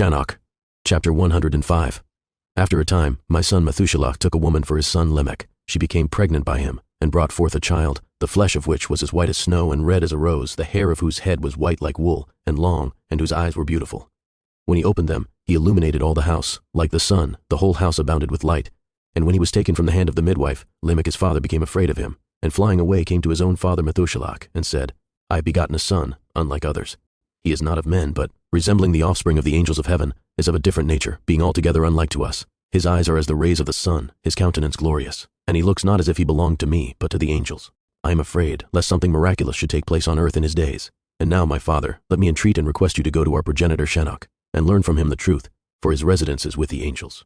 Chanoch, chapter 105. After a time, my son Methuselah took a woman for his son Lamech. She became pregnant by him, and brought forth a child, the flesh of which was as white as snow and red as a rose, the hair of whose head was white like wool, and long, and whose eyes were beautiful. When he opened them, he illuminated all the house. Like the sun, the whole house abounded with light. And when he was taken from the hand of the midwife, Lamech his father became afraid of him, and flying away came to his own father Methuselah, and said, I have begotten a son, unlike others. He is not of men, but, resembling the offspring of the angels of heaven, is of a different nature, being altogether unlike to us. His eyes are as the rays of the sun, his countenance glorious, and he looks not as if he belonged to me, but to the angels. I am afraid, lest something miraculous should take place on earth in his days. And now, my father, let me entreat and request you to go to our progenitor Chanoch, and learn from him the truth, for his residence is with the angels.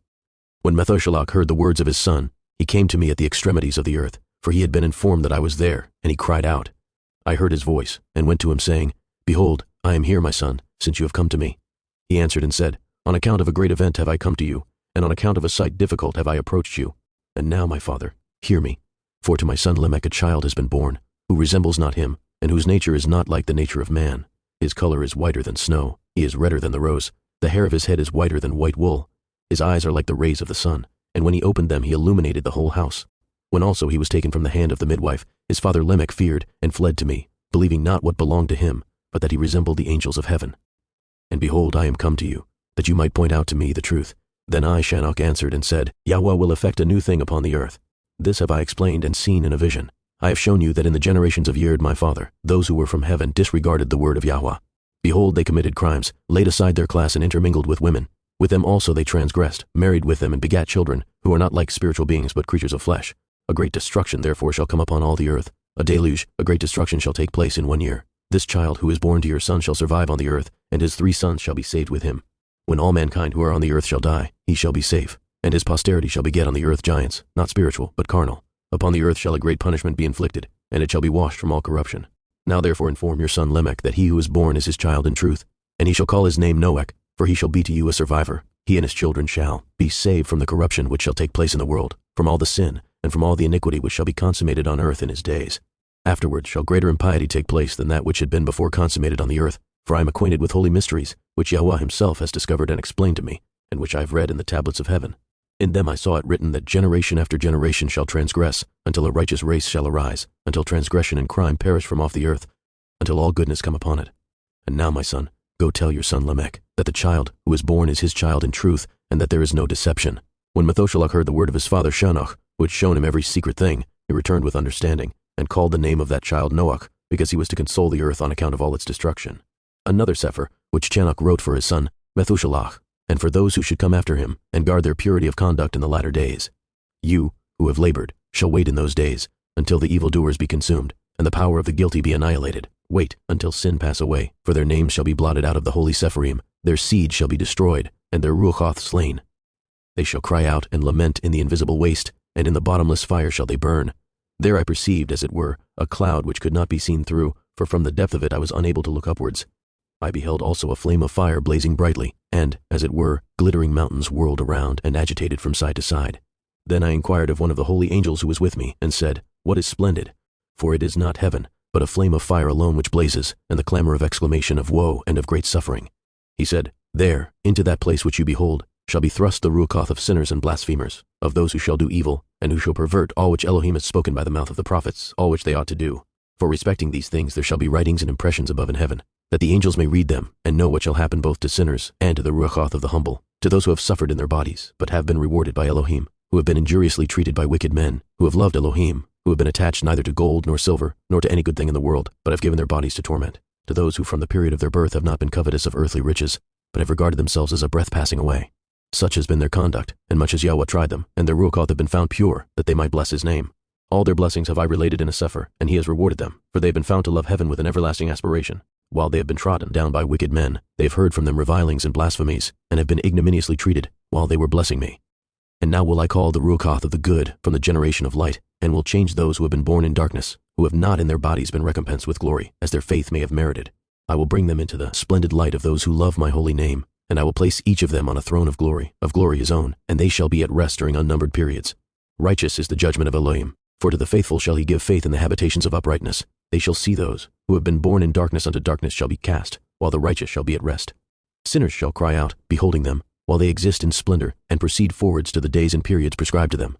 When Methuselah heard the words of his son, he came to me at the extremities of the earth, for he had been informed that I was there, and he cried out. I heard his voice, and went to him, saying, Behold, I am here, my son, since you have come to me. He answered and said, On account of a great event have I come to you, and on account of a sight difficult have I approached you. And now, my father, hear me, for to my son Lamech a child has been born, who resembles not him, and whose nature is not like the nature of man. His color is whiter than snow, he is redder than the rose, the hair of his head is whiter than white wool. His eyes are like the rays of the sun, and when he opened them he illuminated the whole house. When also he was taken from the hand of the midwife, his father Lamech feared, and fled to me, believing not what belonged to him, but that he resembled the angels of heaven. And behold, I am come to you, that you might point out to me the truth. Then I, Chanoch, answered and said, Yahweh will effect a new thing upon the earth. This have I explained and seen in a vision. I have shown you that in the generations of Yered my father, those who were from heaven disregarded the word of Yahweh. Behold, they committed crimes, laid aside their class and intermingled with women. With them also they transgressed, married with them and begat children, who are not like spiritual beings but creatures of flesh. A great destruction therefore shall come upon all the earth. A deluge, a great destruction shall take place in 1 year. This child who is born to your son shall survive on the earth, and his 3 sons shall be saved with him. When all mankind who are on the earth shall die, he shall be safe, and his posterity shall beget on the earth giants, not spiritual, but carnal. Upon the earth shall a great punishment be inflicted, and it shall be washed from all corruption. Now therefore inform your son Lamech that he who is born is his child in truth, and he shall call his name Noach, for he shall be to you a survivor. He and his children shall be saved from the corruption which shall take place in the world, from all the sin, and from all the iniquity which shall be consummated on earth in his days. Afterward shall greater impiety take place than that which had been before consummated on the earth, for I am acquainted with holy mysteries, which Yahweh himself has discovered and explained to me, and which I have read in the tablets of heaven. In them I saw it written that generation after generation shall transgress, until a righteous race shall arise, until transgression and crime perish from off the earth, until all goodness come upon it. And now, my son, go tell your son Lamech that the child who is born is his child in truth, and that there is no deception. When Methuselah heard the word of his father Chanoch, who had shown him every secret thing, he returned with understanding, and called the name of that child Noach, because he was to console the earth on account of all its destruction. Another sefer, which Chanoch wrote for his son Methuselah, and for those who should come after him, and guard their purity of conduct in the latter days. You, who have labored, shall wait in those days, until the evildoers be consumed, and the power of the guilty be annihilated. Wait until sin pass away, for their names shall be blotted out of the holy Sepharim, their seed shall be destroyed, and their Ruachoth slain. They shall cry out and lament in the invisible waste, and in the bottomless fire shall they burn. There I perceived, as it were, a cloud which could not be seen through, for from the depth of it I was unable to look upwards. I beheld also a flame of fire blazing brightly, and, as it were, glittering mountains whirled around and agitated from side to side. Then I inquired of one of the holy angels who was with me, and said, What is splendid? For it is not heaven, but a flame of fire alone which blazes, and the clamor of exclamation of woe and of great suffering. He said, There, into that place which you behold, shall be thrust the Ruachoth of sinners and blasphemers, of those who shall do evil, and who shall pervert all which Elohim has spoken by the mouth of the prophets, all which they ought to do. For respecting these things there shall be writings and impressions above in heaven, that the angels may read them, and know what shall happen both to sinners and to the Ruachoth of the humble, to those who have suffered in their bodies, but have been rewarded by Elohim, who have been injuriously treated by wicked men, who have loved Elohim, who have been attached neither to gold nor silver, nor to any good thing in the world, but have given their bodies to torment, to those who from the period of their birth have not been covetous of earthly riches, but have regarded themselves as a breath passing away. Such has been their conduct, and much as Yahweh tried them, and their Ruachoth have been found pure, that they might bless his name. All their blessings have I related in a sefer, and he has rewarded them, for they have been found to love heaven with an everlasting aspiration. While they have been trodden down by wicked men, they have heard from them revilings and blasphemies, and have been ignominiously treated, while they were blessing me. And now will I call the Ruachoth of the good from the generation of light, and will change those who have been born in darkness, who have not in their bodies been recompensed with glory, as their faith may have merited. I will bring them into the splendid light of those who love my holy name, and I will place each of them on a throne of glory his own, and they shall be at rest during unnumbered periods. Righteous is the judgment of Elohim, for to the faithful shall he give faith in the habitations of uprightness. They shall see those who have been born in darkness unto darkness shall be cast, while the righteous shall be at rest. Sinners shall cry out, beholding them, while they exist in splendor, and proceed forwards to the days and periods prescribed to them.